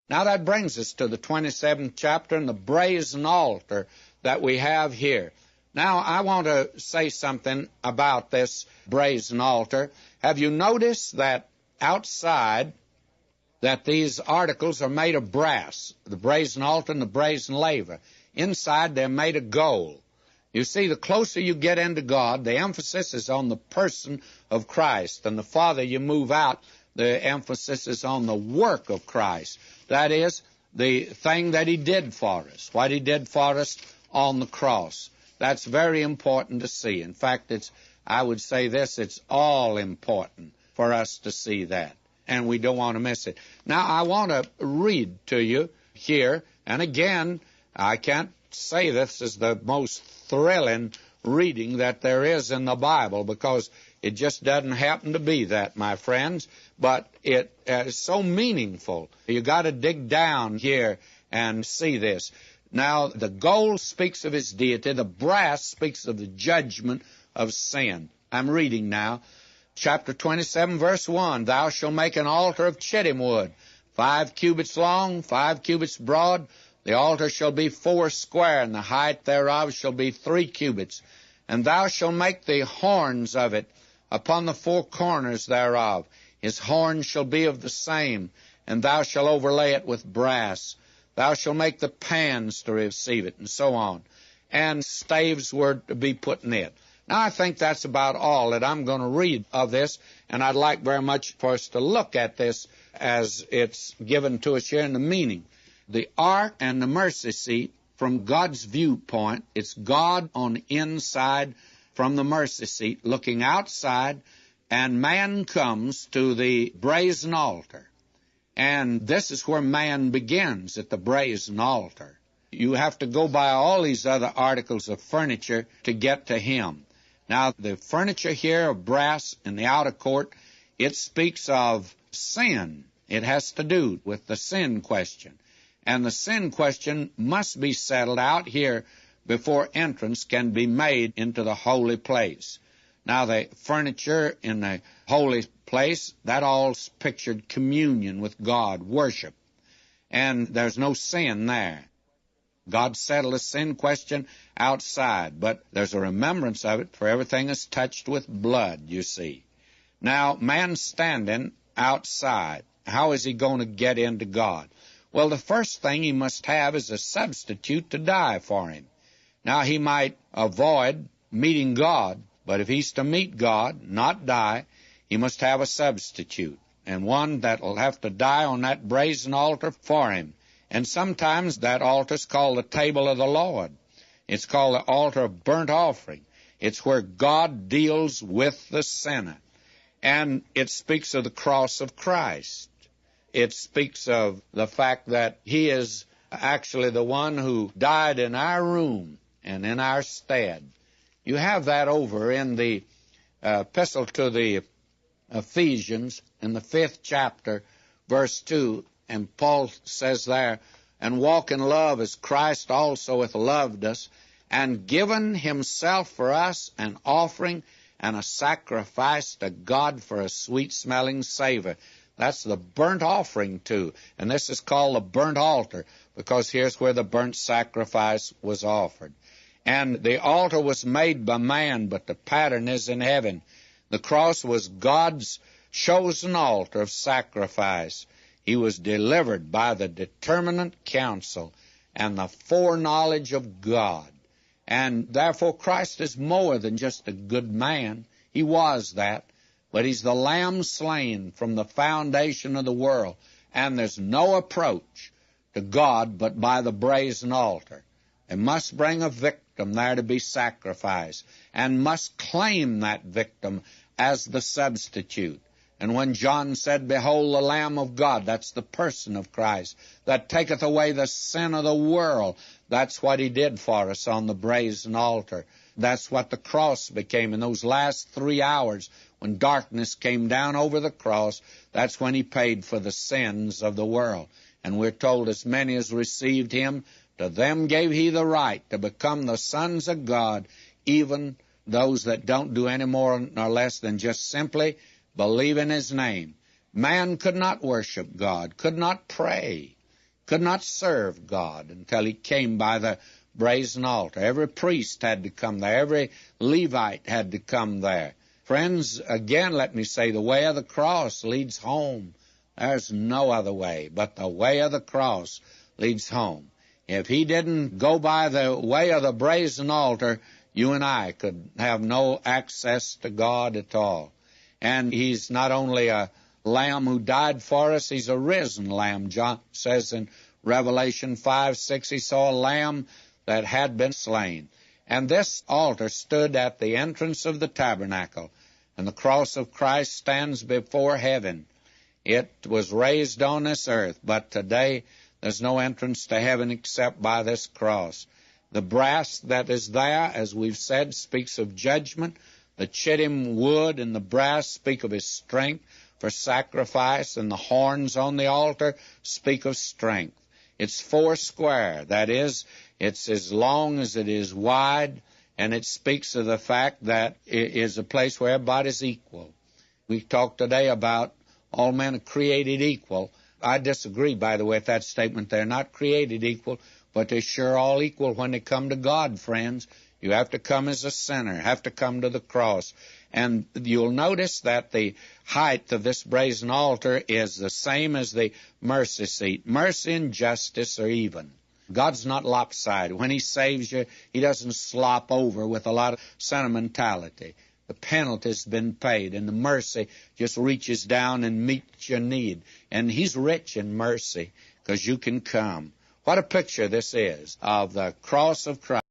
Now that brings us to the 27th chapter and the brazen altar that we have here. Now I want to say something about this brazen altar. Have you noticed that outside that these articles are made of brass, the brazen altar and the brazen laver? Inside they're made of gold. You see, the closer you get into God, the emphasis is on the person of Christ. And the farther you move out, the emphasis is on the work of Christ. That is, the thing that He did for us, what He did for us on the cross. That's very important to see. In fact, I would say this, it's all important for us to see that. And we don't want to miss it. Now, I want to read to you here, and again, I can't say this is the most thrilling reading that there is in the Bible, because it just doesn't happen to be that, my friends, but it is so meaningful. You got to dig down here and see this. Now, the gold speaks of His deity, the brass speaks of the judgment of sin. I'm reading now. Chapter 27, verse 1, Thou shalt make an altar of chittim wood, 5 cubits long, 5 cubits broad. The altar shall be 4 square, and the height thereof shall be 3 cubits. And thou shalt make the horns of it upon the 4 corners thereof. His horns shall be of the same, and thou shalt overlay it with brass. Thou shalt make the pans to receive it, and so on. And staves were to be put in it. Now, I think that's about all that I'm going to read of this, and I'd like very much for us to look at this as it's given to us here in the meaning. The ark and the mercy seat, from God's viewpoint, it's God on the inside from the mercy seat, looking outside, and man comes to the brazen altar. And this is where man begins, at the brazen altar. You have to go by all these other articles of furniture to get to Him. Now, the furniture here of brass in the outer court, it speaks of sin. It has to do with the sin question. And the sin question must be settled out here before entrance can be made into the holy place. Now, the furniture in the holy place, that all's pictured communion with God, worship. And there's no sin there. God settled the sin question outside, but there's a remembrance of it, for everything is touched with blood, you see. Now, man standing outside, how is he going to get into God? Well, the first thing he must have is a substitute to die for him. Now, he might avoid meeting God, but if he's to meet God, not die, he must have a substitute, and one that will have to die on that brazen altar for him. And sometimes that altar's called the table of the Lord. It's called the altar of burnt offering. It's where God deals with the sinner. And it speaks of the cross of Christ. It speaks of the fact that He is actually the one who died in our room and in our stead. You have that over in the epistle to the Ephesians in the 5th chapter, verse 2, and Paul says there, And walk in love as Christ also hath loved us, and given Himself for us an offering and a sacrifice to God for a sweet-smelling savor. That's the burnt offering too, and this is called the burnt altar, because here's where the burnt sacrifice was offered. And the altar was made by man, but the pattern is in heaven. The cross was God's chosen altar of sacrifice. He was delivered by the determinate counsel and the foreknowledge of God. And therefore Christ is more than just a good man. He was that. But He's the Lamb slain from the foundation of the world. And there's no approach to God but by the brazen altar. They must bring a victim there to be sacrificed, and must claim that victim as the substitute. And when John said, Behold the Lamb of God, that's the person of Christ, that taketh away the sin of the world. That's what He did for us on the brazen altar. That's what the cross became in those last 3 hours when darkness came down over the cross. That's when He paid for the sins of the world. And we're told, as many as received Him, to them gave He the right to become the sons of God, even those that don't do any more nor less than just simply believe in His name. Man could not worship God, could not pray. could not serve God until he came by the brazen altar. Every priest had to come there. Every Levite had to come there. Friends, again, let me say, the way of the cross leads home. There's no other way, but the way of the cross leads home. If he didn't go by the way of the brazen altar, you and I could have no access to God at all. And he's not only a lamb who died for us, he's a risen lamb. John says in Revelation 5:6, he saw a lamb that had been slain. And this altar stood at the entrance of the tabernacle, and the cross of Christ stands before heaven. It was raised on this earth, but today there's no entrance to heaven except by this cross. The brass that is there, as we've said, speaks of judgment. The chittim wood and the brass speak of his strength for sacrifice, and the horns on the altar speak of strength. It's 4 square, that is, it's as long as it is wide, and it speaks of the fact that it is a place where everybody's equal. We talked today about all men are created equal. I disagree, by the way, with that statement. They're not created equal, but they're sure all equal when they come to God, friends. You have to come as a sinner, have to come to the cross. And you'll notice that the height of this brazen altar is the same as the mercy seat. Mercy and justice are even. God's not lopsided. When he saves you, he doesn't slop over with a lot of sentimentality. The penalty's been paid, and the mercy just reaches down and meets your need. And he's rich in mercy because you can come. What a picture this is of the cross of Christ.